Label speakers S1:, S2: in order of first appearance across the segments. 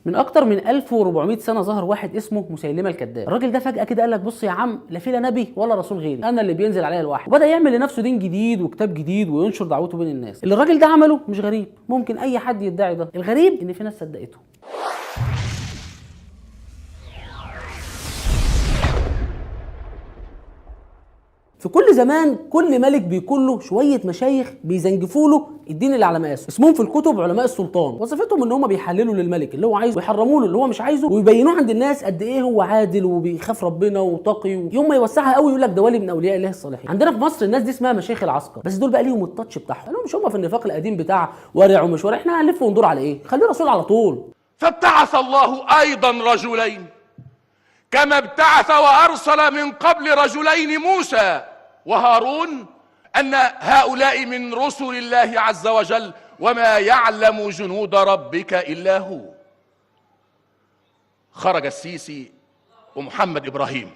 S1: من اكتر من 1400 سنه ظهر واحد اسمه مسيلمه الكذاب. الراجل ده فجاه كده قال لك بص يا عم، لا في لا نبي ولا رسول غيري، انا اللي بينزل عليا الوحي، وبدا يعمل لنفسه دين جديد وكتاب جديد وينشر دعوته بين الناس. اللي الراجل ده عمله مش غريب، ممكن اي حد يدعي ده. الغريب ان في ناس صدقته. في كل زمان كل ملك بيكون له شويه مشايخ بيزنجفوا له الدين اللي على مقاسه، اسمهم في الكتب علماء السلطان. وظيفتهم ان هم بيحللوا للملك اللي هو عايزه ويحرموا له اللي هو مش عايزه، ويبينوه عند الناس قد ايه هو عادل وبيخاف ربنا وتقي. يوم ما يوسعها قوي يقول لك ده ولي من اولياء الله الصالحين. عندنا في مصر الناس دي اسمها مشايخ العسكر، بس دول بقى ليهم التاتش بتاعهم، مش هم في النفاق القديم بتاع ورع ومش ورع. احنا هنلف وندور على ايه؟ خليه رسول على طول.
S2: فابتعث الله ايضا رجلين كما ابتعث وارسل من قبل رجلين موسى وهارون، أن هؤلاء من رسل الله عز وجل وما يعلم جنود ربك إلا هو. خرج السيسي ومحمد إبراهيم.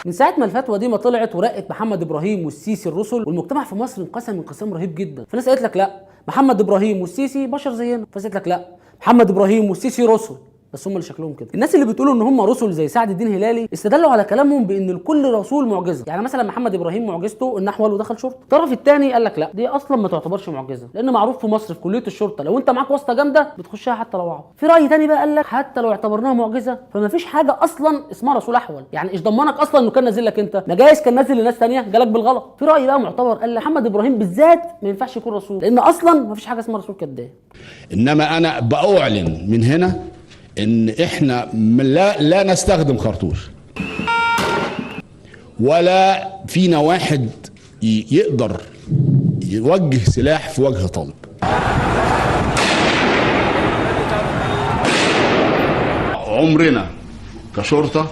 S1: من ساعة ما الفتوى دي ما طلعت ورقت محمد إبراهيم والسيسي الرسل، والمجتمع في مصر انقسم انقسام رهيب جدا. في ناس قالت لك لا محمد إبراهيم والسيسي بشر زينا، في ناس قالت لك لا محمد إبراهيم والسيسي رسل بس هم اللي شكلهم كده. الناس اللي بتقولوا ان هم رسل زي سعد الدين هلالي استدلوا على كلامهم بان لكل رسول معجزه. يعني مثلا محمد ابراهيم معجزته ان احول ودخل شرطه. الطرف الثاني قال لك لا دي اصلا ما تعتبرش معجزه، لان معروف في مصر في كليه الشرطه لو انت معاك واسطه جامده بتخشها حتى لو عوض. في راي ثاني بقى قال لك حتى لو اعتبرناها معجزه فما فيش حاجه اصلا اسمها رسول احول، يعني ايش ضمنك اصلا انه كان نازل لك انت؟ ما جايز كان نازل لناس ثانيه جالك بالغلط. في راي بقى معتبر قال لك محمد ابراهيم بالذات ما ينفعش يكون رسول، لان اصلا ما فيش حاجه اسمها رسول كذاب.
S3: انما انا باعلن من هنا ان احنا لا نستخدم خرطوش، ولا فينا واحد يقدر يوجه سلاح في وجه طالب. عمرنا كشرطة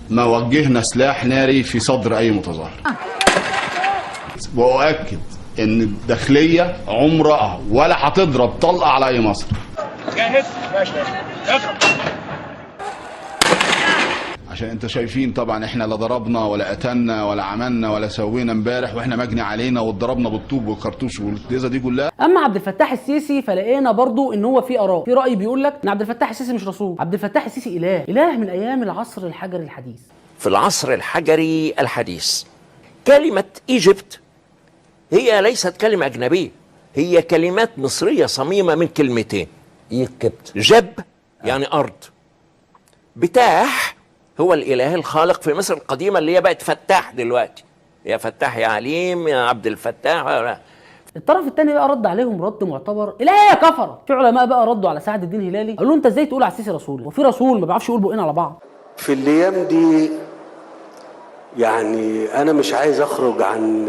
S3: ما وجهنا سلاح ناري في صدر اي متظاهر. واؤكد ان الداخلية عمرها ولا هتضرب طلقة على اي مصري.
S2: جاهز؟ ماشي اضرب.
S3: عشان انت شايفين طبعا احنا لا ضربنا ولا قتلنا ولا عملنا ولا سوينا امبارح، واحنا مجني علينا واتضربنا بالطوب والكرتوش والجزء دي كلها.
S1: اما عبد الفتاح السيسي فلقينا برضو ان هو في اراء، في راي بيقول لك ان عبد الفتاح السيسي مش رسول، عبد الفتاح السيسي اله من ايام العصر الحجري الحديث.
S4: في العصر الحجري الحديث كلمه ايجيبت هي ليست كلمه اجنبيه، هي كلمات مصريه صميمه من كلمتين.
S5: يكبت
S4: جب يعني ارض، بتاح هو الاله الخالق في مصر القديمه اللي هي بقت فتاح دلوقتي، يا فتاح يا عليم يا عبد الفتاح.
S1: الطرف الثاني بقى رد عليهم رد معتبر اله يا كفره. في علماء بقى ردوا على سعد الدين هلالي قالوا له انت ازاي تقول على السيسي رسول وفي رسول ما بيعرفش يقول بقين على بعض.
S6: في الايام دي يعني انا مش عايز اخرج عن،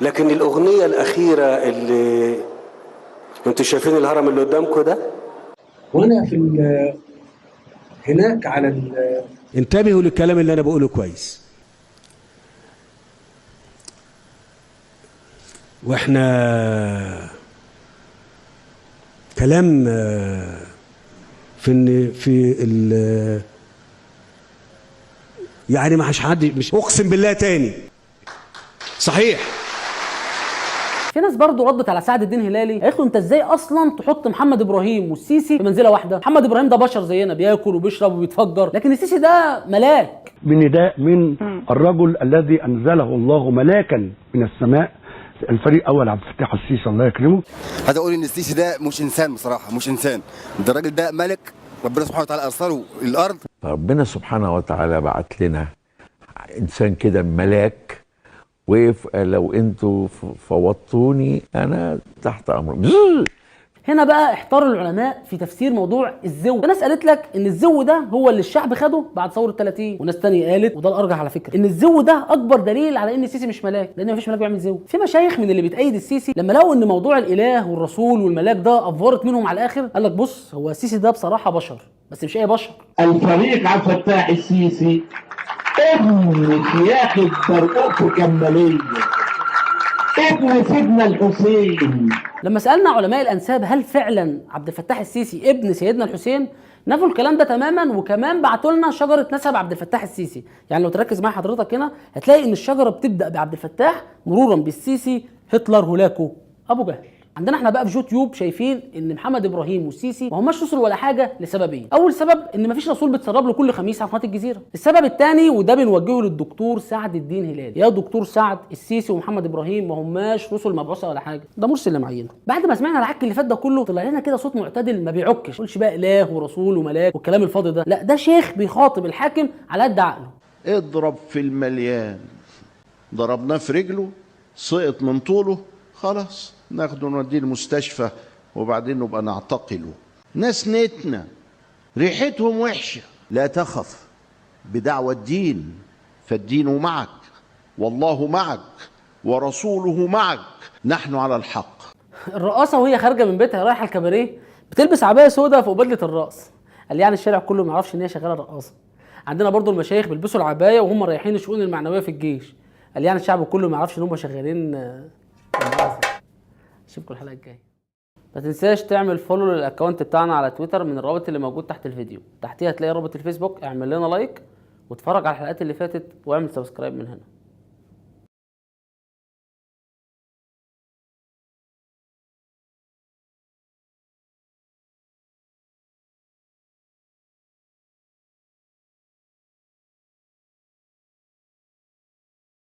S6: لكن الاغنيه الاخيره اللي انتوا شايفين الهرم اللي قدامكم ده،
S7: وانا في هناك على
S8: انتبهوا للكلام اللي انا بقوله كويس. واحنا كلام في يعني ما حد مش اقسم بالله تاني صحيح.
S1: في ناس برضه ردت على سعد الدين هلالي قالت له انت ازاي اصلا تحط محمد ابراهيم والسيسي في منزله واحده؟ محمد ابراهيم ده بشر زينا بياكل وبيشرب وبيتفجر، لكن السيسي ده ملاك.
S9: بنداء من الرجل الذي انزله الله ملاكا من السماء، الفريق اول عبد الفتاح السيسي الله يكرمه.
S10: عايز اقول ان السيسي ده مش انسان بصراحه، مش انسان، ده الراجل ده ملك ربنا سبحانه وتعالى ارسله الارض.
S5: ربنا سبحانه وتعالى بعت لنا انسان كده ملاك وقف لو انتوا فوضتوني انا تحت امر.
S1: هنا بقى احتار العلماء في تفسير موضوع الزو. ناس قالت لك ان الزو ده هو اللي الشعب خده بعد ثوره 30، وناس ثانيه قالت وده الارجح على فكره ان الزو ده اكبر دليل على ان السيسي مش ملاك، لان مفيش ملاك بيعمل زو. في مشايخ من اللي بتأيد السيسي لما لقوا ان موضوع الاله والرسول والملاك ده افورت منهم على الاخر قال لك بص هو السيسي ده بصراحه بشر بس مش اي بشر.
S7: الفريق عبد الفتاح السيسي ابن سياخ الدرقوق الجماليه، ابن سيدنا الحسين.
S1: لما سالنا علماء الانساب هل فعلا عبد الفتاح السيسي ابن سيدنا الحسين، نفوا الكلام ده تماما، وكمان بعتوا لنا شجره نسب عبد الفتاح السيسي. يعني لو تركز مع حضرتك هنا هتلاقي ان الشجره بتبدا بعبد الفتاح مرورا بالسيسي هتلر هولاكو ابو جهل. عندنا احنا بقى في يوتيوب شايفين ان محمد ابراهيم والسيسي ما هماش رسل ولا حاجه لسببين. اول سبب ان مفيش رسول بيتسرب له كل خميس على قناه الجزيره. السبب الثاني وده بنوجهه للدكتور سعد الدين هلال، يا دكتور سعد السيسي ومحمد ابراهيم ما هماش رسل مبعوثه ولا حاجه، ده مرسي اللي معينه. بعد ما سمعنا العك اللي فات ده كله طلع لنا كده صوت معتدل ما بيعكش، ما يقولش بقى اله ورسول وملاك والكلام الفاضي ده، لا ده شيخ بيخاطب الحاكم على قد عقله.
S11: اضرب في المليان، ضربناه في رجله سقط من طوله، خلاص ناخده نوديه المستشفى وبعدين نبقى نعتقله. ناس نتنا ريحتهم وحشه. لا تخف بدعوى الدين، فالدين معك والله معك ورسوله معك، نحن على الحق.
S1: الرقاصه وهي خارجه من بيتها رايحه الكباريه بتلبس عبايه سوداء فوق بدله الرقص، قال يعني الشارع كله ما يعرفش ان هي شغاله رقاصه. عندنا برضو المشايخ بيلبسوا العبايه وهم رايحين الشؤون المعنويه في الجيش، قال يعني الشعب كله ما يعرفش ان هم شغالين رقاصه. اشوفكم الحلقه الجايه. ما تنساش تعمل فولو للاكونت بتاعنا على تويتر من الرابط اللي موجود تحت الفيديو، تحتيها هتلاقي رابط الفيسبوك، اعمل لنا لايك واتفرج على الحلقات اللي فاتت واعمل سبسكرايب من هنا.